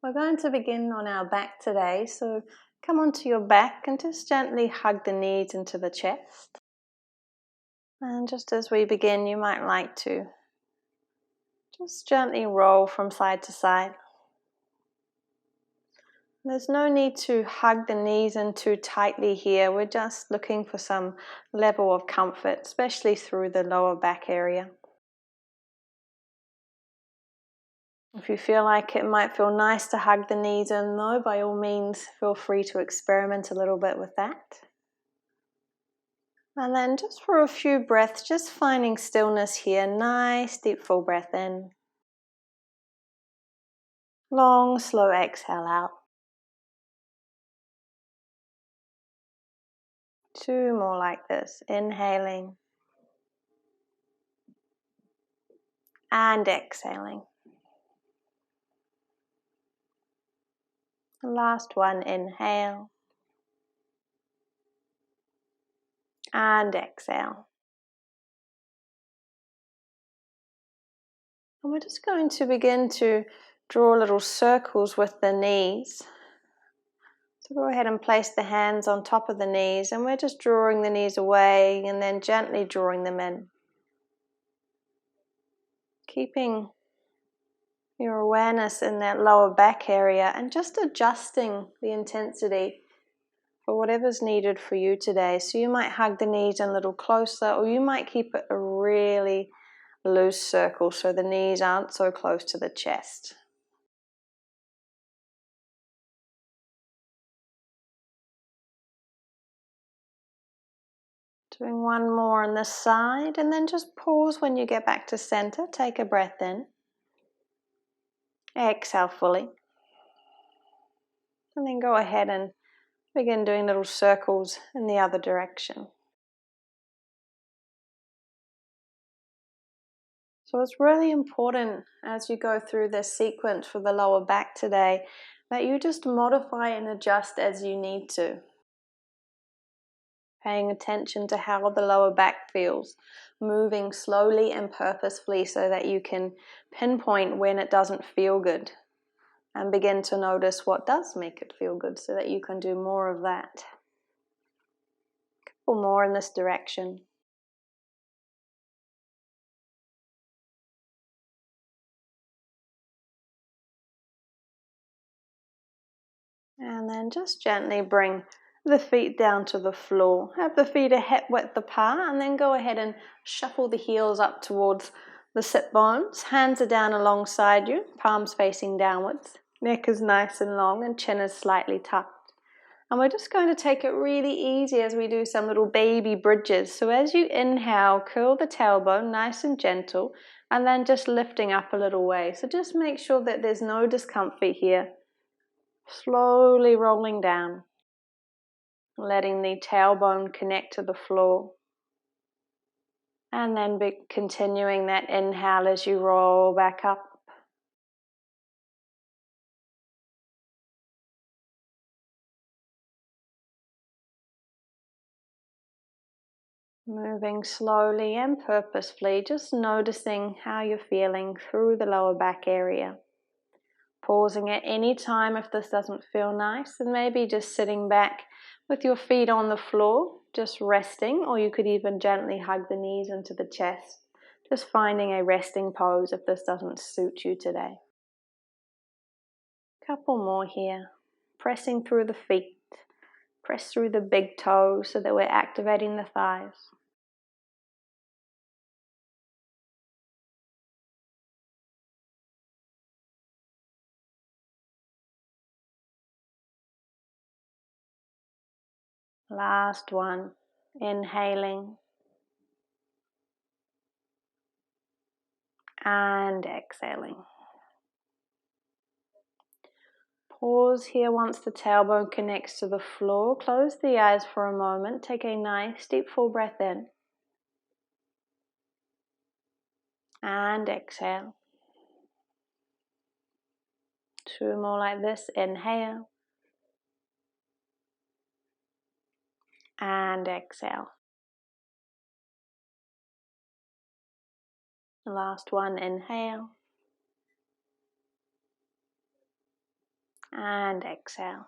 We're going to begin on our back today, so come onto your back and just gently hug the knees into the chest. And just as we begin, you might like to just gently roll from side to side. There's no need to hug the knees in too tightly here. We're just looking for some level of comfort, especially through the lower back area. If you feel like it might feel nice to hug the knees in though, by all means feel free to experiment a little bit with that. And then just for a few breaths, just finding stillness here. Nice deep full breath in. Long slow exhale out. 2 more like this. Inhaling. And exhaling. Last one, inhale. And exhale. And we're just going to begin to draw little circles with the knees. So go ahead and place the hands on top of the knees, and we're just drawing the knees away and then gently drawing them in. Keeping your awareness in that lower back area and just adjusting the intensity for whatever's needed for you today. So you might hug the knees in a little closer, or you might keep it a really loose circle so the knees aren't so close to the chest. Doing one more on this side, and then just pause when you get back to center. Take a breath in. Exhale fully. And then go ahead and begin doing little circles in the other direction. So it's really important as you go through this sequence for the lower back today that you just modify and adjust as you need to. Paying attention to how the lower back feels, moving slowly and purposefully so that you can pinpoint when it doesn't feel good and begin to notice what does make it feel good so that you can do more of that. A couple more in this direction. And then just gently bring the feet down to the floor. Have the feet a hip width apart, and then go ahead and shuffle the heels up towards the sit bones. Hands are down alongside you, palms facing downwards. Neck is nice and long and chin is slightly tucked. And we're just going to take it really easy as we do some little baby bridges. So as you inhale, curl the tailbone nice and gentle, and then just lifting up a little way. So just make sure that there's no discomfort here. Slowly rolling down, letting the tailbone connect to the floor, and then continuing that inhale as you roll back up. Moving slowly and purposefully, just noticing how you're feeling through the lower back area. Pausing at any time if this doesn't feel nice, and maybe just sitting back with your feet on the floor, just resting, or you could even gently hug the knees into the chest, just finding a resting pose if this doesn't suit you today. Couple more here, pressing through the feet, press through the big toes so that we're activating the thighs. Last one, inhaling and exhaling. Pause here once the tailbone connects to the floor. Close the eyes for a moment. Take a nice deep full breath in. And exhale. 2 more like this. Inhale. And exhale. Last one, inhale. and exhale.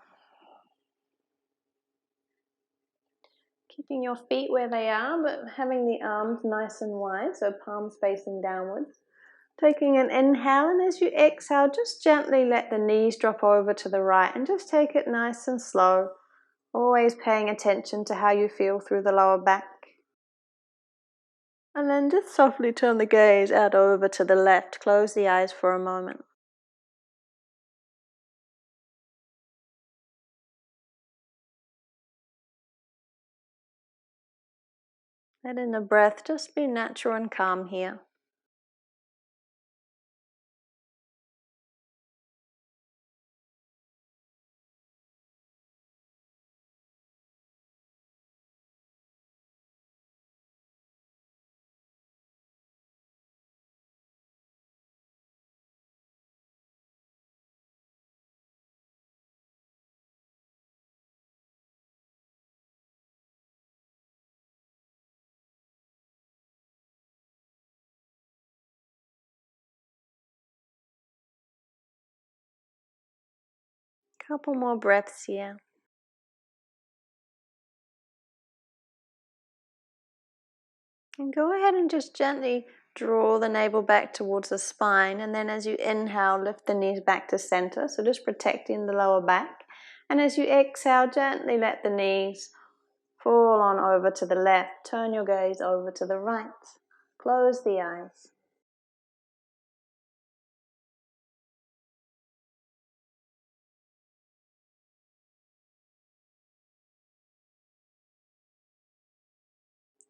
Keeping your feet where they are, but having the arms nice and wide, so palms facing downwards. Taking an inhale, and as you exhale, just gently let the knees drop over to the right and just take it nice and slow, always paying attention to how you feel through the lower back. And then just softly turn the gaze out over to the left. Close the eyes for a moment. Letting the breath just be natural and calm here. Couple more breaths here. And go ahead and just gently draw the navel back towards the spine, and then as you inhale, lift the knees back to center, so just protecting the lower back. And as you exhale, gently let the knees fall on over to the left. Turn your gaze over to the right. Close the eyes.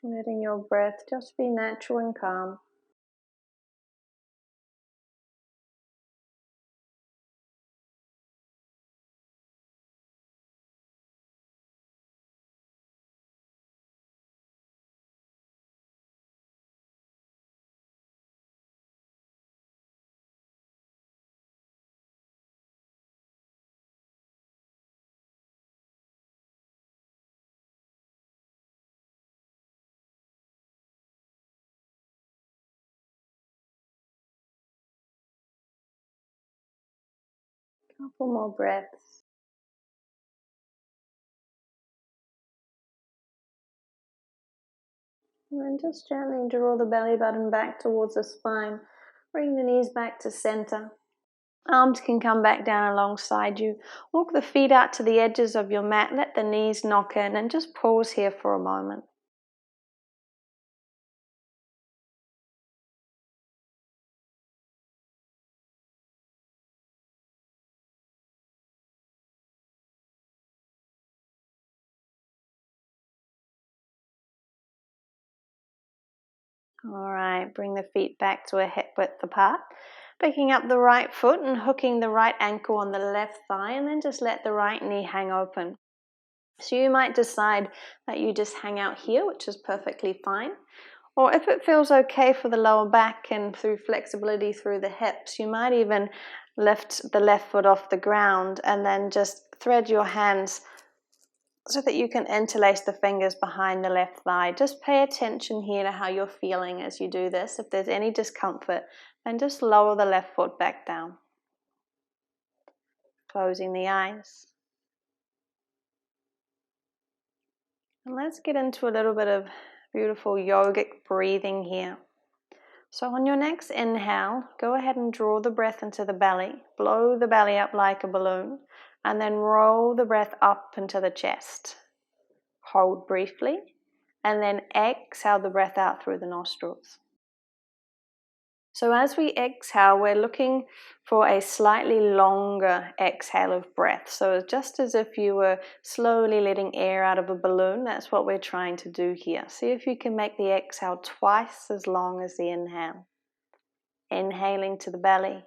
Letting your breath just be natural and calm. Couple more breaths. And then just gently draw the belly button back towards the spine. Bring the knees back to center. Arms can come back down alongside you. Walk the feet out to the edges of your mat. Let the knees knock in and just pause here for a moment. All right, bring the feet back to a hip width apart. Picking up the right foot and hooking the right ankle on the left thigh, and then just let the right knee hang open. So you might decide that you just hang out here, which is perfectly fine. Or if it feels okay for the lower back and through flexibility through the hips, you might even lift the left foot off the ground and then just thread your hands so that you can interlace the fingers behind the left thigh. Just pay attention here to how you're feeling as you do this. If there's any discomfort, then just lower the left foot back down. Closing the eyes. And let's get into a little bit of beautiful yogic breathing here. So on your next inhale, go ahead and draw the breath into the belly. Blow the belly up like a balloon, and then roll the breath up into the chest. Hold briefly, and then exhale the breath out through the nostrils. So as we exhale, we're looking for a slightly longer exhale of breath. So just as if you were slowly letting air out of a balloon, that's what we're trying to do here. See if you can make the exhale twice as long as the inhale. Inhaling to the belly,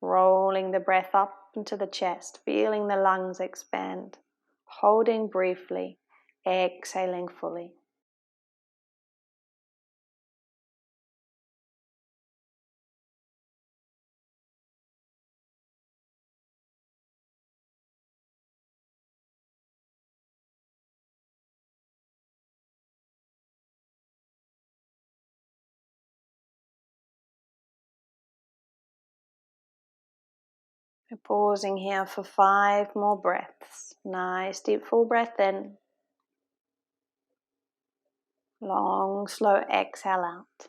rolling the breath up into the chest, feeling the lungs expand. Holding briefly, exhaling fully. We're pausing here for 5 more breaths. Nice deep full breath in. Long, slow exhale out.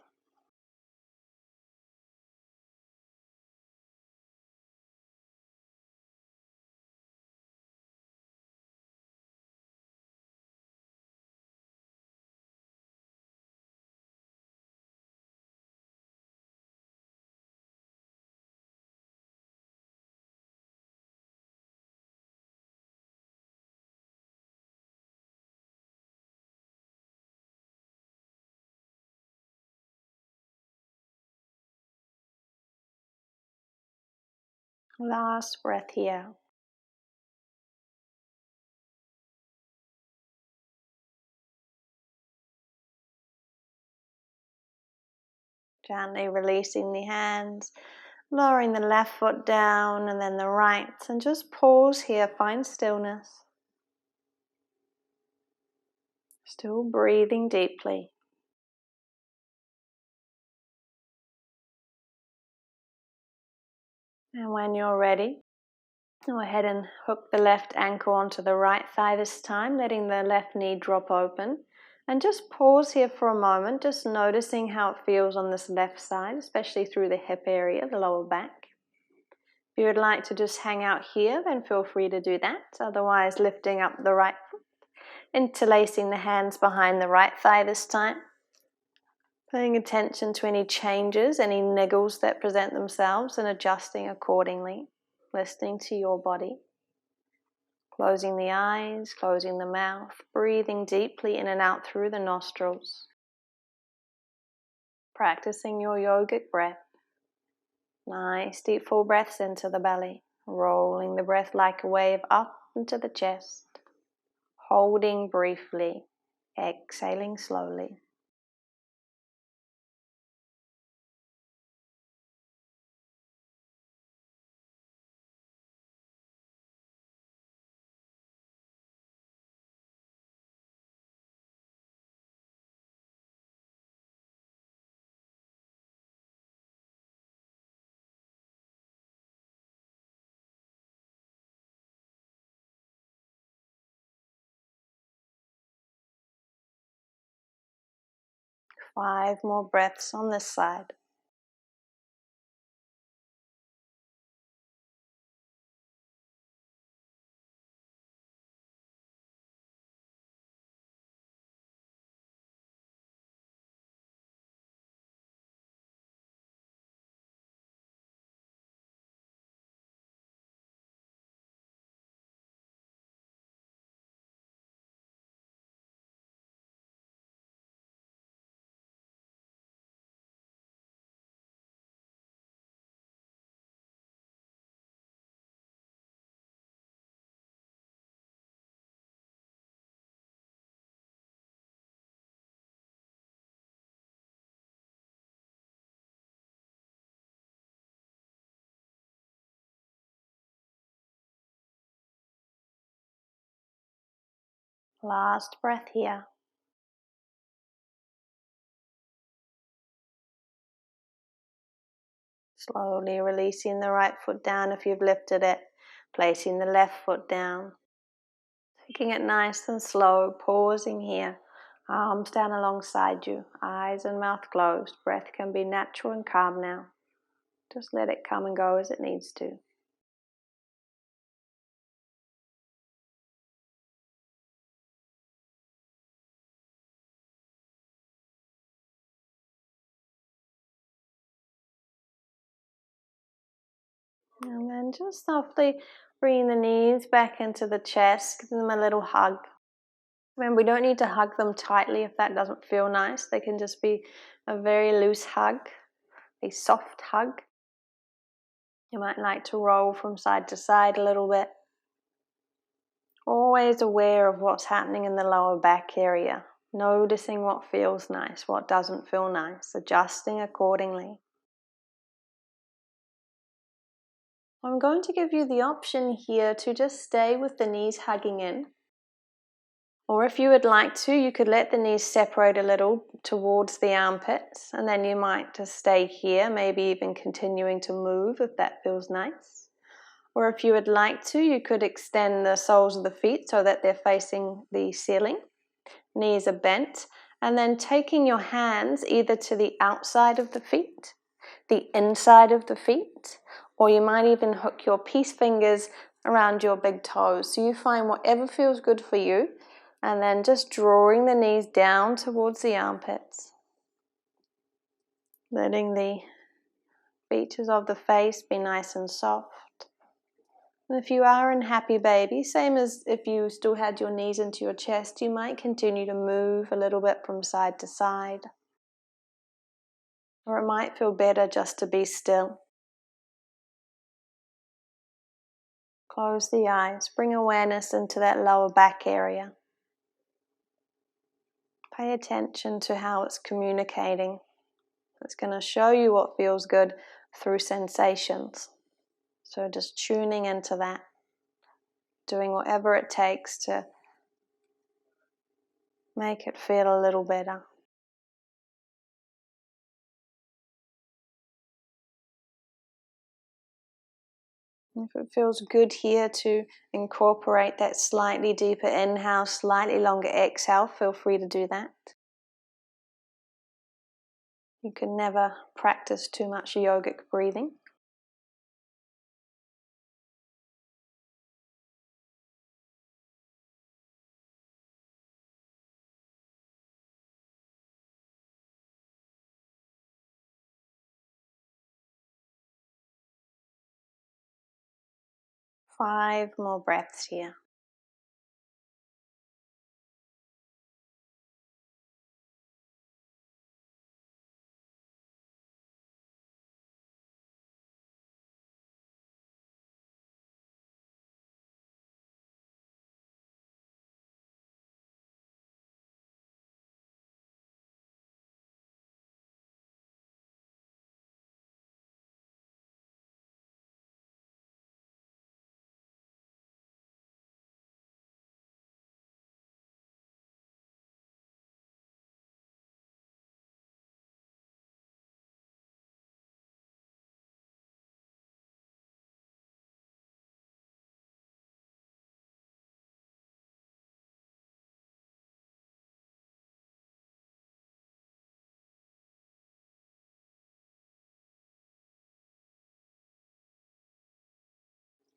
Last breath here. Gently releasing the hands, lowering the left foot down and then the right, and just pause here, find stillness. Still breathing deeply. And when you're ready, go ahead and hook the left ankle onto the right thigh this time, letting the left knee drop open. And just pause here for a moment, just noticing how it feels on this left side, especially through the hip area, the lower back. If you would like to just hang out here, then feel free to do that. Otherwise, lifting up the right foot, interlacing the hands behind the right thigh this time. Paying attention to any changes, any niggles that present themselves, and adjusting accordingly. Listening to your body. Closing the eyes, closing the mouth, breathing deeply in and out through the nostrils. Practicing your yogic breath. Nice deep full breaths into the belly. Rolling the breath like a wave up into the chest. Holding briefly. Exhaling slowly. Five more breaths on this side. Last breath here. Slowly releasing the right foot down if you've lifted it. Placing the left foot down. Taking it nice and slow, pausing here. Arms down alongside you, eyes and mouth closed. Breath can be natural and calm now. Just let it come and go as it needs to. And then just softly bringing the knees back into the chest, giving them a little hug. Remember, we don't need to hug them tightly if that doesn't feel nice. They can just be a very loose hug, a soft hug. You might like to roll from side to side a little bit. Always aware of what's happening in the lower back area. Noticing what feels nice, what doesn't feel nice, adjusting accordingly. I'm going to give you the option here to just stay with the knees hugging in. Or if you would like to, you could let the knees separate a little towards the armpits, and then you might just stay here, maybe even continuing to move if that feels nice. Or if you would like to, you could extend the soles of the feet so that they're facing the ceiling. Knees are bent. And then taking your hands either to the outside of the feet, the inside of the feet, or you might even hook your peace fingers around your big toes. So you find whatever feels good for you, and then just drawing the knees down towards the armpits. Letting the features of the face be nice and soft. And if you are in happy baby, same as if you still had your knees into your chest, you might continue to move a little bit from side to side. Or it might feel better just to be still. Close the eyes, bring awareness into that lower back area. Pay attention to how it's communicating. It's going to show you what feels good through sensations. So just tuning into that, doing whatever it takes to make it feel a little better. If it feels good here to incorporate that slightly deeper inhale, slightly longer exhale, feel free to do that. You can never practice too much yogic breathing. Five more breaths here.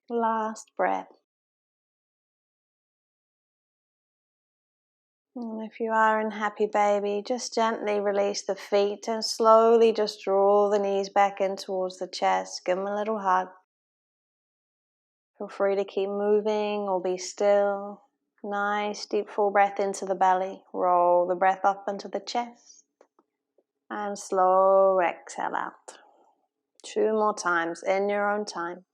Last breath. And if you are in happy baby, just gently release the feet and slowly just draw the knees back in towards the chest. Give them a little hug. Feel free to keep moving or be still. Nice deep full breath into the belly. Roll the breath up into the chest. And slow exhale out. 2 more times in your own time.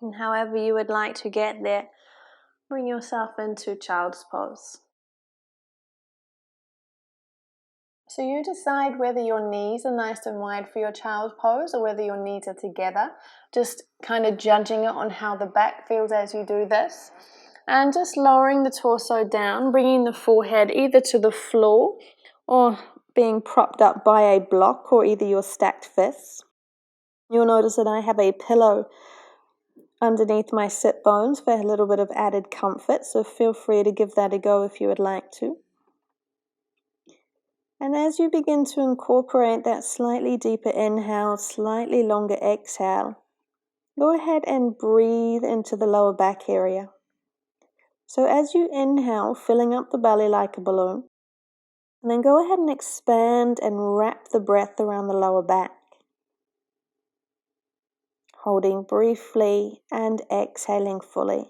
And however you would like to get there, bring yourself into child's pose. So you decide whether your knees are nice and wide for your child's pose or whether your knees are together. Just kind of judging it on how the back feels as you do this. And just lowering the torso down, bringing the forehead either to the floor or being propped up by a block or either your stacked fists. You'll notice that I have a pillow underneath my sit bones for a little bit of added comfort, so feel free to give that a go if you would like to. And as you begin to incorporate that slightly deeper inhale, slightly longer exhale, go ahead and breathe into the lower back area. So as you inhale, filling up the belly like a balloon, and then go ahead and expand and wrap the breath around the lower back. Holding briefly and exhaling fully.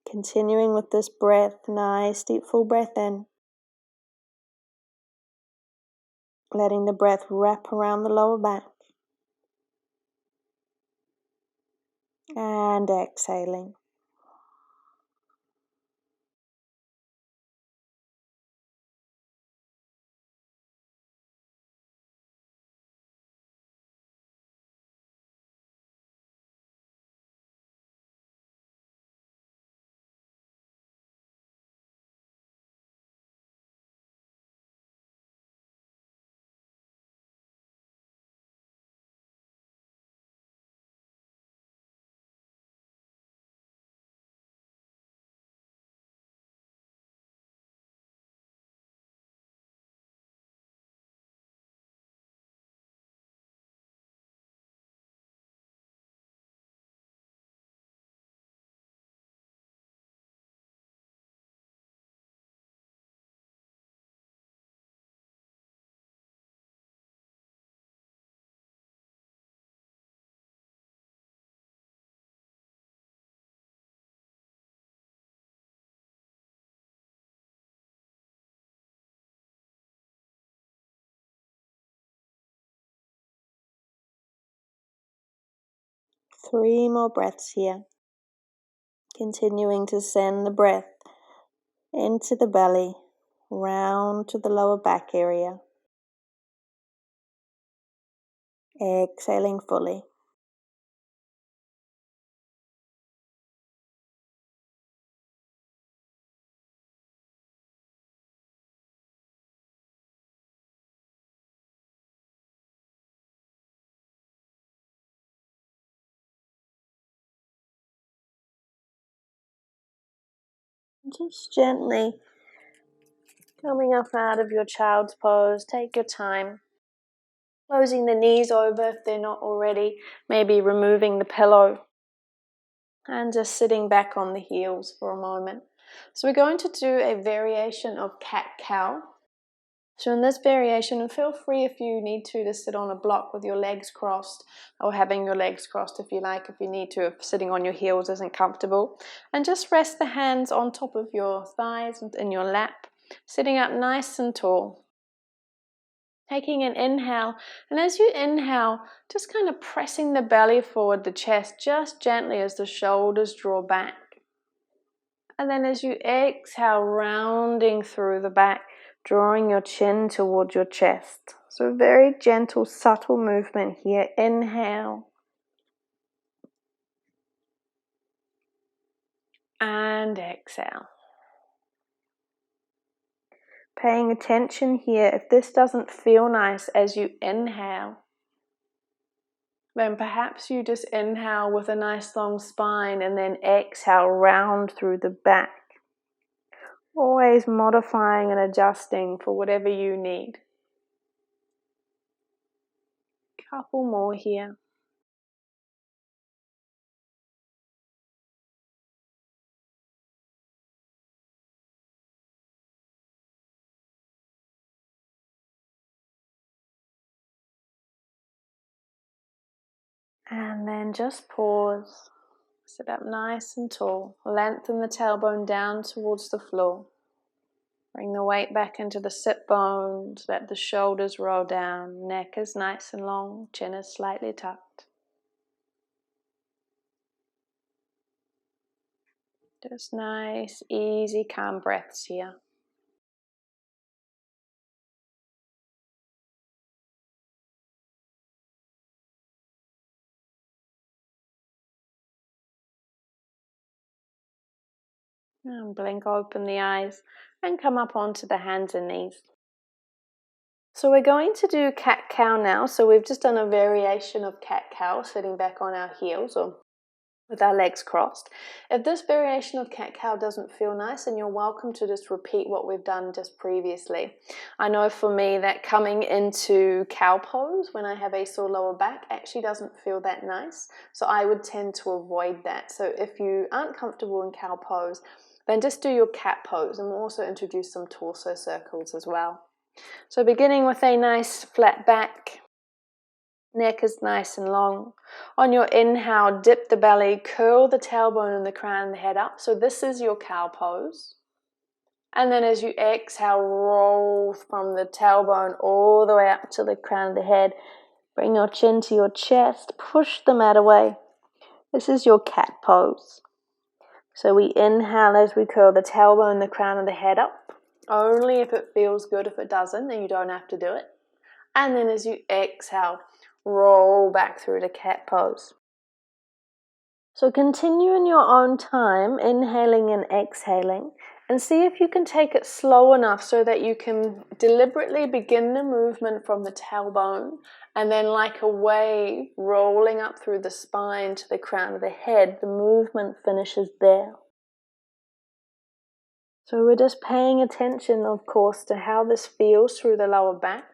Continuing with this breath, nice deep full breath in. Letting the breath wrap around the lower back. And exhaling. 3 more breaths here. Continuing to send the breath into the belly, round to the lower back area. Exhaling fully. Just gently coming up out of your child's pose. Take your time. Closing the knees over if they're not already. Maybe removing the pillow. And just sitting back on the heels for a moment. So we're going to do a variation of cat-cow. So in this variation, and feel free if you need to sit on a block with your legs crossed, or having your legs crossed if you like, if you need to, if sitting on your heels isn't comfortable. And just rest the hands on top of your thighs and in your lap, sitting up nice and tall. Taking an inhale, and as you inhale, just kind of pressing the belly forward, the chest, just gently as the shoulders draw back. And then as you exhale, rounding through the back, drawing your chin towards your chest. So a very gentle, subtle movement here. Inhale. And exhale. Paying attention here, if this doesn't feel nice as you inhale, then perhaps you just inhale with a nice long spine and then exhale round through the back. Always modifying and adjusting for whatever you need. Couple more here. And then just pause. Sit up nice and tall. Lengthen the tailbone down towards the floor. Bring the weight back into the sit bones. Let the shoulders roll down. Neck is nice and long. Chin is slightly tucked. Just nice, easy, calm breaths here. And blink open the eyes and come up onto the hands and knees. So we're going to do cat-cow now. So we've just done a variation of cat-cow, sitting back on our heels or with our legs crossed. If this variation of cat-cow doesn't feel nice, then you're welcome to just repeat what we've done just previously. I know for me that coming into cow pose when I have a sore lower back actually doesn't feel that nice. So I would tend to avoid that. So if you aren't comfortable in cow pose, then just do your cat pose, and we'll also introduce some torso circles as well. So beginning with a nice flat back. Neck is nice and long. On your inhale, dip the belly, curl the tailbone and the crown of the head up. So this is your cow pose. And then as you exhale, roll from the tailbone all the way up to the crown of the head. Bring your chin to your chest, push the mat away. This is your cat pose. So we inhale as we curl the tailbone, the crown of the head up. Only if it feels good. If it doesn't, then you don't have to do it. And then as you exhale, roll back through to cat pose. So continue in your own time, inhaling and exhaling, and see if you can take it slow enough so that you can deliberately begin the movement from the tailbone, and then like a wave rolling up through the spine to the crown of the head, the movement finishes there. So we're just paying attention, of course, to how this feels through the lower back.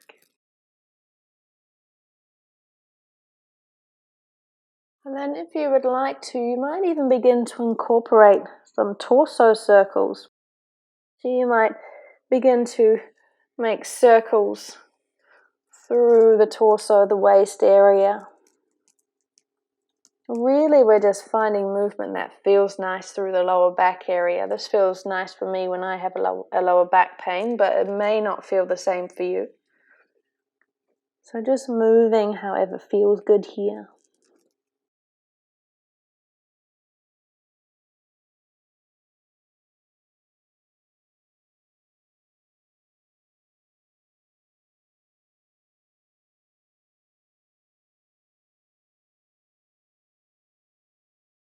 And then if you would like to, you might even begin to incorporate some torso circles. So you might begin to make circles through the torso, the waist area. Really, we're just finding movement that feels nice through the lower back area. This feels nice for me when I have a lower back pain, but it may not feel the same for you. So just moving however feels good here.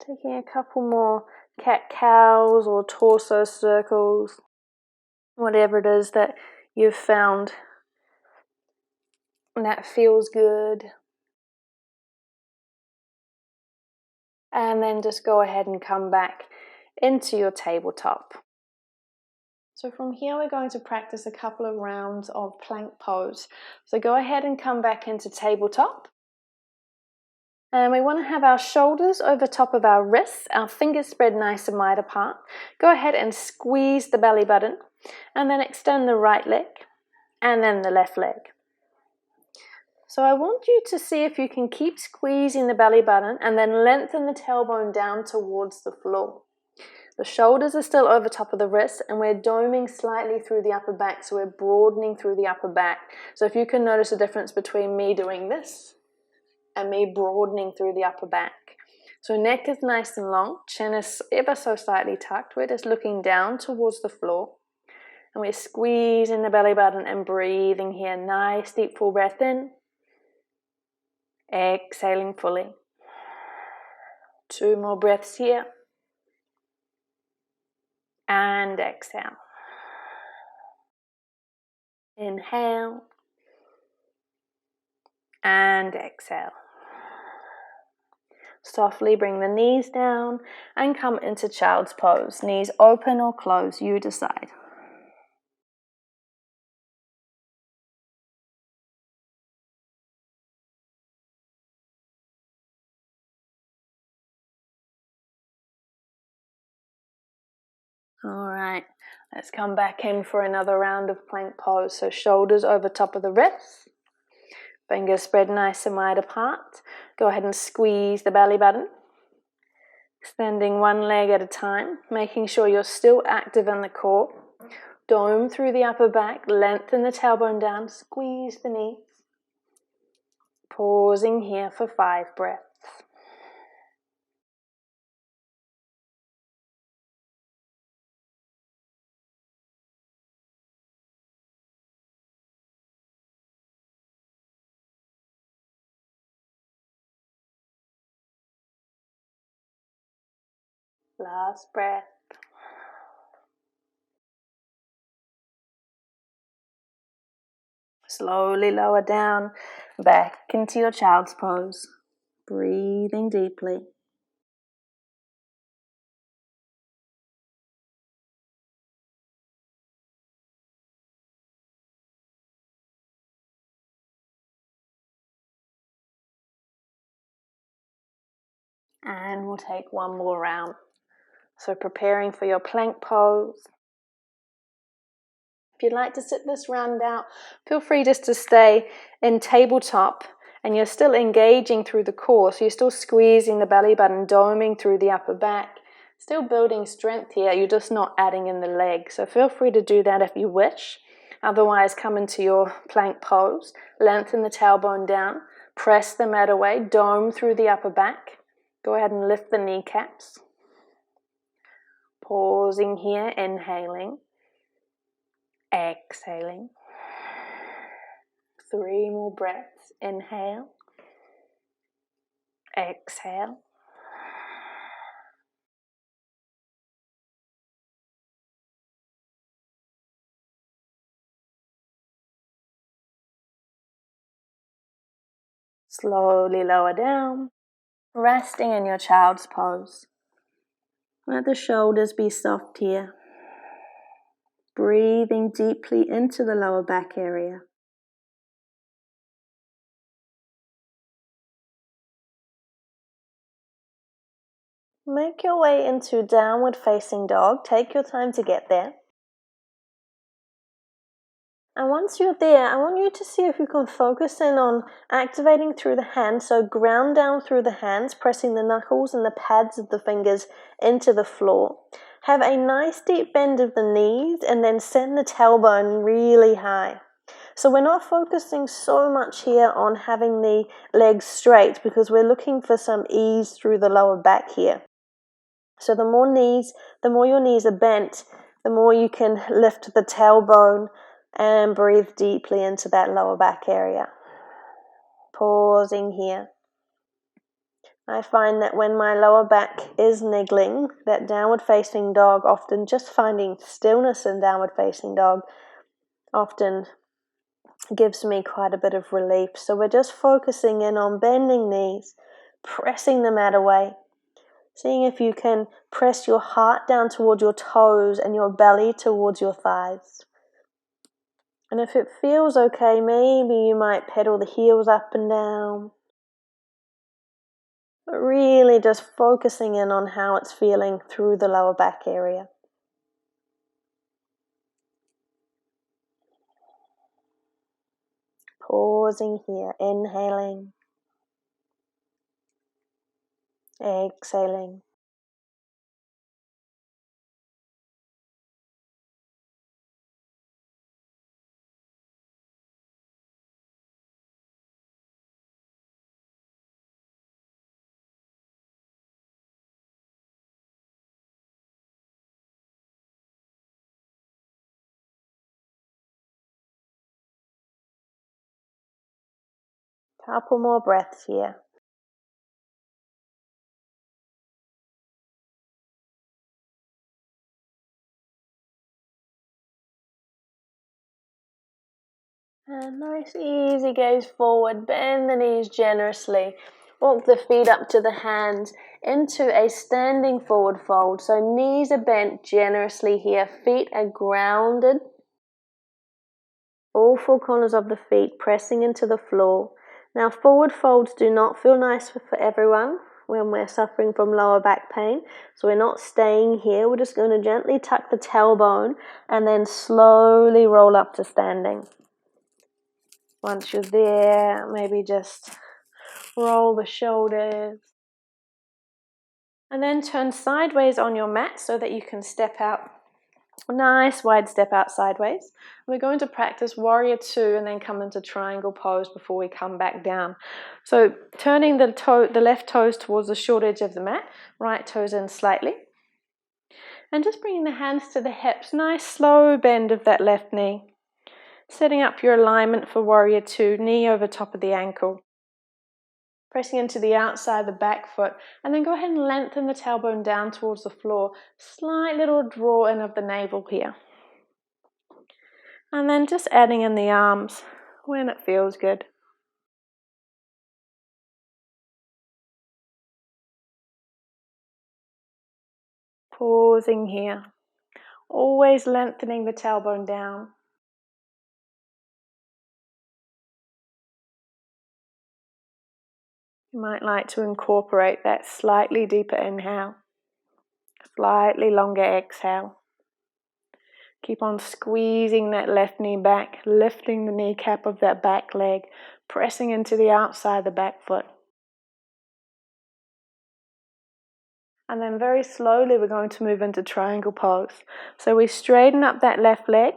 Taking a couple more cat-cows or torso circles, whatever it is that you've found that feels good. And then just go ahead and come back into your tabletop. So from here we're going to practice a couple of rounds of plank pose. So go ahead and come back into tabletop. And we want to have our shoulders over top of our wrists, our fingers spread nice and wide apart. Go ahead and squeeze the belly button and then extend the right leg and then the left leg. So I want you to see if you can keep squeezing the belly button and then lengthen the tailbone down towards the floor. The shoulders are still over top of the wrists and we're doming slightly through the upper back, so we're broadening through the upper back. So if you can notice a difference between me doing this and me broadening through the upper back. So neck is nice and long, chin is ever so slightly tucked. We're just looking down towards the floor and we're squeezing the belly button and breathing here. Nice deep full breath in. Exhaling fully. 2 more breaths here. And exhale. Inhale. And exhale. Softly bring the knees down and come into child's pose. Knees open or closed, you decide. Alright, let's come back in for another round of plank pose. So shoulders over top of the wrists. Fingers spread nice and wide apart. Go ahead and squeeze the belly button. Extending one leg at a time, making sure you're still active in the core. Dome through the upper back, lengthen the tailbone down, squeeze the knees. Pausing here for 5 breaths. Last breath. Slowly lower down, back into your child's pose. Breathing deeply. And we'll take one more round. So preparing for your plank pose. If you'd like to sit this round out, feel free just to stay in tabletop and you're still engaging through the core. So you're still squeezing the belly button, doming through the upper back, still building strength here. You're just not adding in the leg. So feel free to do that if you wish. Otherwise, come into your plank pose, lengthen the tailbone down, press the mat away, dome through the upper back. Go ahead and lift the kneecaps. Pausing here, inhaling. Exhaling. 3 more breaths. Inhale. Exhale. Slowly lower down, resting in your child's pose. Let the shoulders be soft here. Breathing deeply into the lower back area. Make your way into downward facing dog. Take your time to get there. And once you're there, I want you to see if you can focus in on activating through the hands. So ground down through the hands, pressing the knuckles and the pads of the fingers into the floor. Have a nice deep bend of the knees and then send the tailbone really high. So we're not focusing so much here on having the legs straight because we're looking for some ease through the lower back here. So the more your knees are bent, the more you can lift the tailbone and breathe deeply into that lower back area. Pausing here. I find that when my lower back is niggling, that downward facing dog, often just finding stillness in downward facing dog often gives me quite a bit of relief. So we're just focusing in on bending knees, pressing the mat away, seeing if you can press your heart down towards your toes and your belly towards your thighs. And if it feels okay, maybe you might pedal the heels up and down. But really just focusing in on how it's feeling through the lower back area. Pausing here, inhaling, exhaling. Couple more breaths here. And nice easy gaze forward, bend the knees generously. Walk the feet up to the hands into a standing forward fold. So knees are bent generously here, feet are grounded. All four corners of the feet pressing into the floor. Now forward folds do not feel nice for everyone when we're suffering from lower back pain. So we're not staying here. We're just going to gently tuck the tailbone and then slowly roll up to standing. Once you're there, maybe just roll the shoulders. And then turn sideways on your mat so that you can step out. Nice wide step out sideways. We're going to practice warrior two and then come into triangle pose before we come back down. So turning the left toes towards the short edge of the mat, right toes in slightly. And just bringing the hands to the hips, nice slow bend of that left knee. Setting up your alignment for warrior two, knee over top of the ankle. Pressing into the outside of the back foot, and then go ahead and lengthen the tailbone down towards the floor. Slight little draw in of the navel here. And then just adding in the arms when it feels good. Pausing here. Always lengthening the tailbone down. You might like to incorporate that slightly deeper inhale, slightly longer exhale. Keep on squeezing that left knee back, lifting the kneecap of that back leg, pressing into the outside of the back foot. And then very slowly we're going to move into triangle pose. So we straighten up that left leg,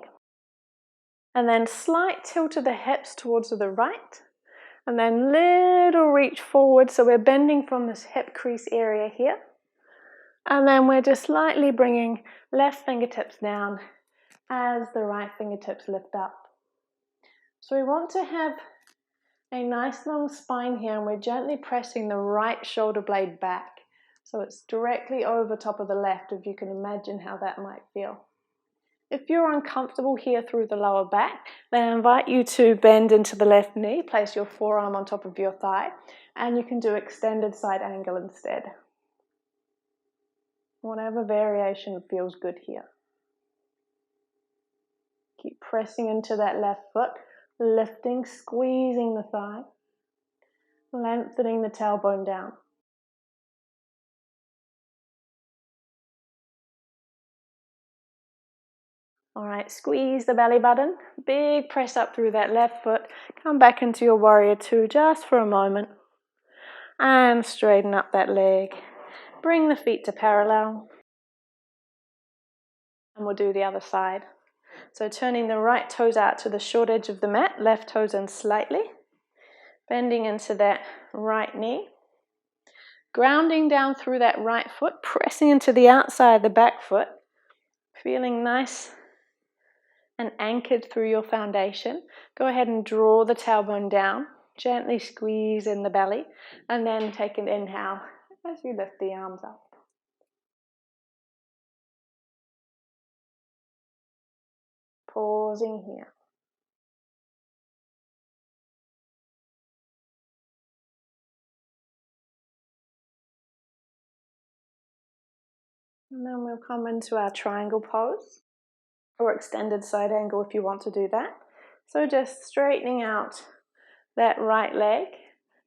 and then slight tilt of the hips towards the right. And then little reach forward, so we're bending from this hip crease area here. And then we're just slightly bringing left fingertips down as the right fingertips lift up. So we want to have a nice long spine here, and we're gently pressing the right shoulder blade back. So it's directly over top of the left, if you can imagine how that might feel. If you're uncomfortable here through the lower back, then I invite you to bend into the left knee, place your forearm on top of your thigh, and you can do extended side angle instead. Whatever variation feels good here. Keep pressing into that left foot, lifting, squeezing the thigh, lengthening the tailbone down. Alright, squeeze the belly button, big press up through that left foot, come back into your warrior two just for a moment, and straighten up that leg. Bring the feet to parallel, and we'll do the other side. So turning the right toes out to the short edge of the mat, left toes in slightly, bending into that right knee, grounding down through that right foot, pressing into the outside of the back foot, feeling nice and anchored through your foundation. Go ahead and draw the tailbone down. Gently squeeze in the belly, and then take an inhale as you lift the arms up. Pausing here. And then we'll come into our triangle pose, or extended side angle if you want to do that. So just straightening out that right leg,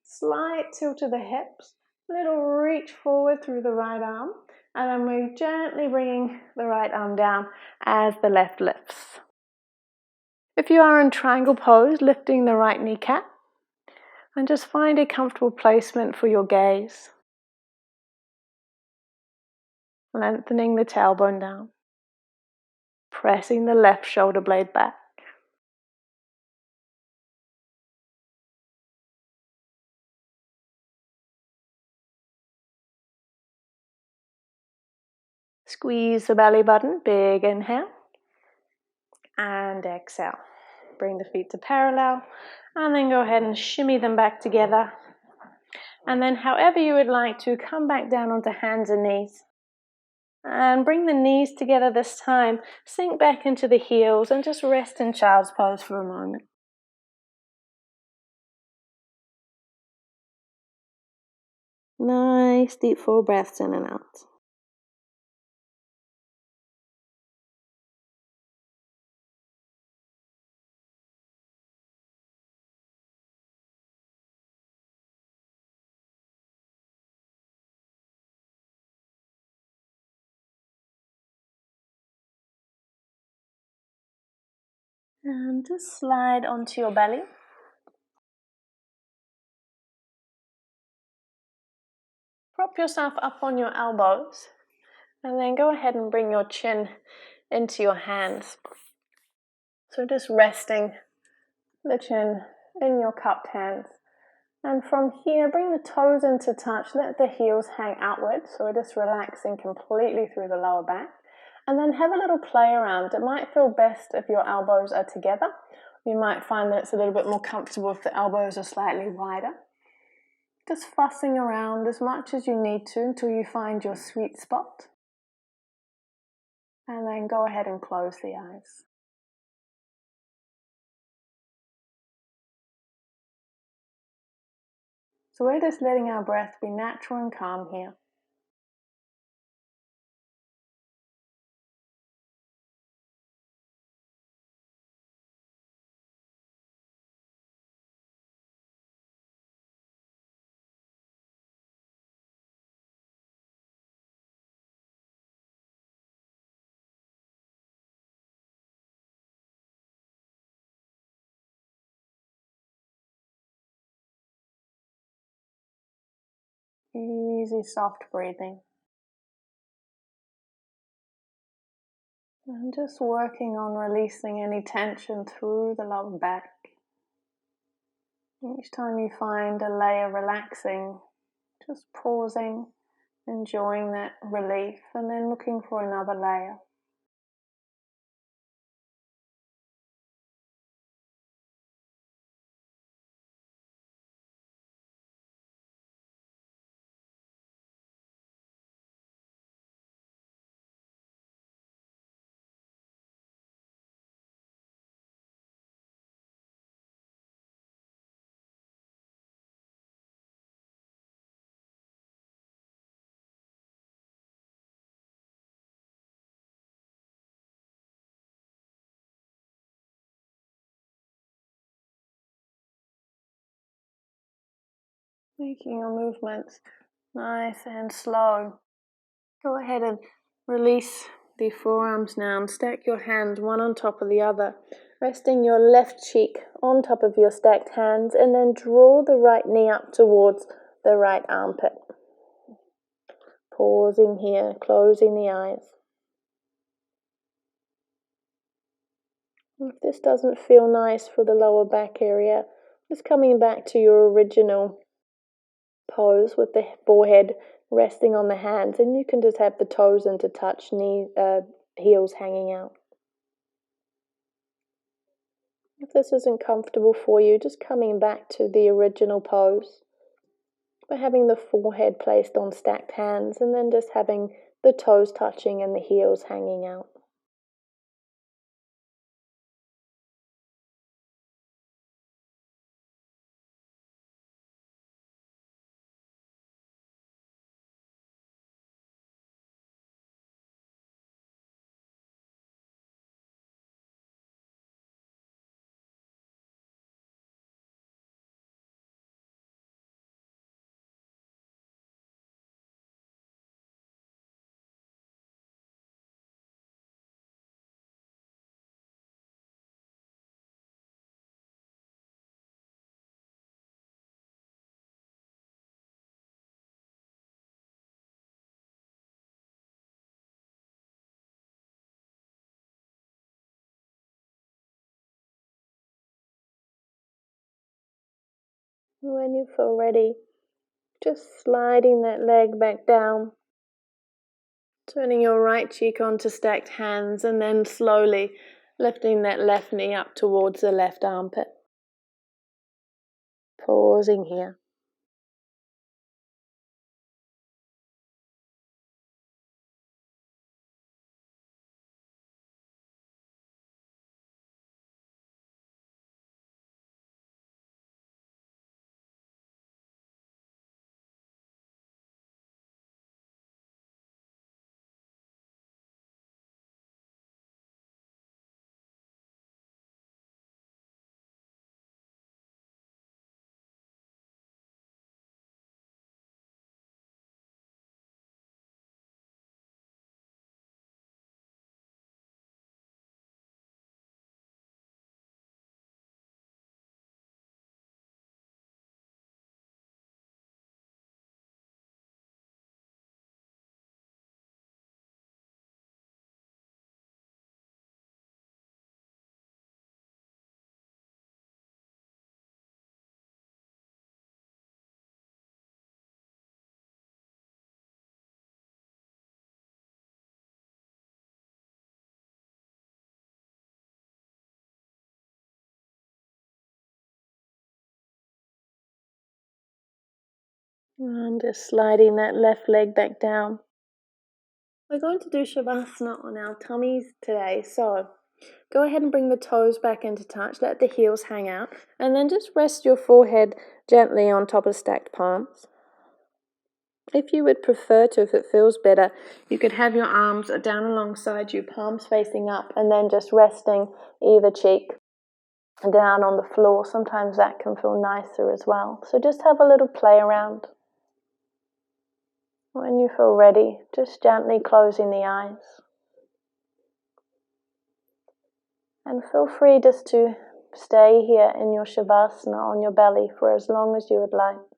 slight tilt to the hips, little reach forward through the right arm, and then we're gently bringing the right arm down as the left lifts. If you are in triangle pose, lifting the right kneecap, and just find a comfortable placement for your gaze. Lengthening the tailbone down, pressing the left shoulder blade back. Squeeze the belly button, big inhale, and exhale. Bring the feet to parallel, and then go ahead and shimmy them back together. And then however you would like to, come back down onto hands and knees. And bring the knees together this time, sink back into the heels, and just rest in child's pose for a moment. Nice deep full breaths in and out. And just slide onto your belly. Prop yourself up on your elbows, and then go ahead and bring your chin into your hands. So just resting the chin in your cupped hands. And from here, bring the toes into touch, let the heels hang outward, so we're just relaxing completely through the lower back. And then have a little play around. It might feel best if your elbows are together. You might find that it's a little bit more comfortable if the elbows are slightly wider. Just fussing around as much as you need to until you find your sweet spot. And then go ahead and close the eyes. So we're just letting our breath be natural and calm here. Easy, soft breathing. And just working on releasing any tension through the lower back. Each time you find a layer relaxing, just pausing, enjoying that relief, and then looking for another layer. Making your movements nice and slow. Go ahead and release the forearms now and stack your hands one on top of the other, resting your left cheek on top of your stacked hands, and then draw the right knee up towards the right armpit. Pausing here, closing the eyes. If this doesn't feel nice for the lower back area, just coming back to your original pose with the forehead resting on the hands, and you can just have the toes into touch, heels hanging out. If this isn't comfortable for you, just coming back to the original pose by having the forehead placed on stacked hands and then just having the toes touching and the heels hanging out. When you feel ready, just sliding that leg back down, turning your right cheek onto stacked hands and then slowly lifting that left knee up towards the left armpit. Pausing here. And just sliding that left leg back down. We're going to do Shavasana on our tummies today, so go ahead and bring the toes back into touch, let the heels hang out, and then just rest your forehead gently on top of stacked palms. If you would prefer to, if it feels better, you could have your arms down alongside you, palms facing up, and then just resting either cheek down on the floor. Sometimes that can feel nicer as well. So just have a little play around. When you feel ready, just gently closing the eyes. And feel free just to stay here in your Shavasana on your belly for as long as you would like.